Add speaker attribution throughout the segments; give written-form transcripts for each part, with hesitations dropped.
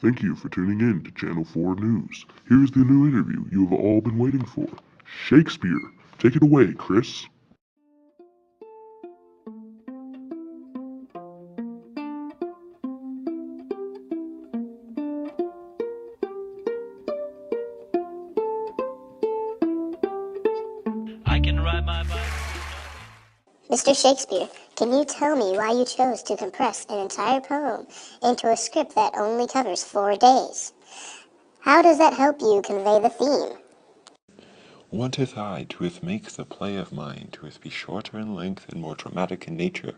Speaker 1: Thank you for tuning in to Channel 4 News. Here's the new interview you have all been waiting for. Shakespeare. Take it away, Chris.
Speaker 2: I can ride my bike.
Speaker 3: Mr. Shakespeare, can you tell me why you chose to compress an entire poem into a script that only covers 4 days? How does that help you convey the theme?
Speaker 4: Wanteth I to make the play of mine to be shorter in length and more dramatic in nature.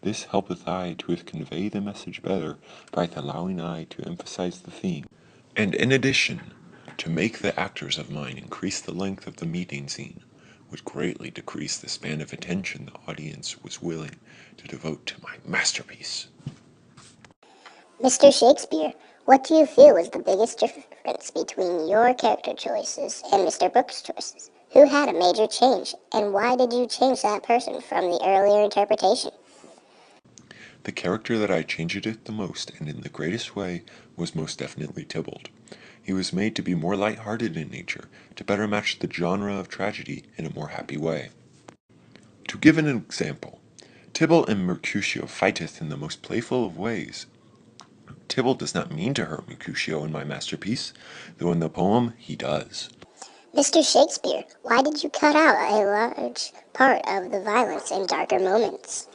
Speaker 4: This helpeth I to convey the message better by allowing I to emphasize the theme. And in addition, to make the actors of mine increase the length of the meeting scene, would greatly decrease the span of attention the audience was willing to devote to my masterpiece.
Speaker 3: Mr. Shakespeare, what do you feel was the biggest difference between your character choices and Mr. Brooks' choices? Who had a major change, and why did you change that person from the earlier interpretation?
Speaker 4: The character that I changed it the most, and in the greatest way, was most definitely Tybalt. He was made to be more light-hearted in nature, to better match the genre of tragedy in a more happy way. To give an example, Tybalt and Mercutio fighteth in the most playful of ways. Tybalt does not mean to hurt Mercutio in my masterpiece, though in the poem he does.
Speaker 3: Mr. Shakespeare, why did you cut out a large part of the violence and darker moments?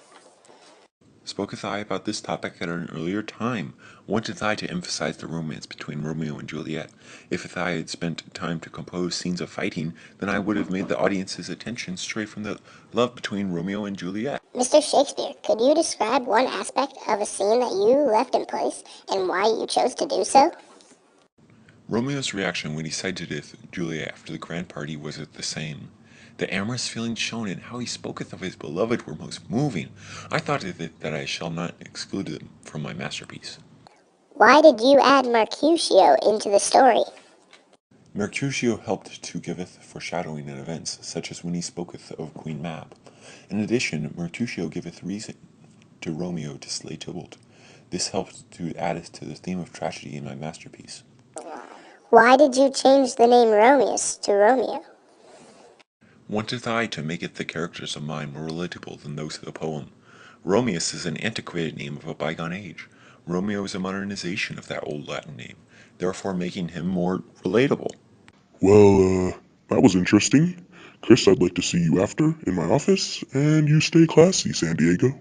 Speaker 4: Spoketh I about this topic at an earlier time, wanteth I to emphasize the romance between Romeo and Juliet. If I had spent time to compose scenes of fighting, then I would have made the audience's attention stray from the love between Romeo and Juliet.
Speaker 3: Mr. Shakespeare, could you describe one aspect of a scene that you left in place and why you chose to do so?
Speaker 4: Romeo's reaction when he sighted Juliet after the grand party was the same. The amorous feelings shown in how he spoketh of his beloved were most moving. I thought that I shall not exclude them from my masterpiece.
Speaker 3: Why did you add Mercutio into the story?
Speaker 4: Mercutio helped to giveth foreshadowing in events, such as when he spoketh of Queen Mab. In addition, Mercutio giveth reason to Romeo to slay Tybalt. This helped to add to the theme of tragedy in my masterpiece.
Speaker 3: Why did you change the name Romeus to Romeo?
Speaker 4: Wanteth I to make it the characters of mine more relatable than those of the poem. Romeus is an antiquated name of a bygone age. Romeo is a modernization of that old Latin name, therefore making him more relatable.
Speaker 1: Well, that was interesting. Chris, I'd like to see you after in my office, and you stay classy, San Diego.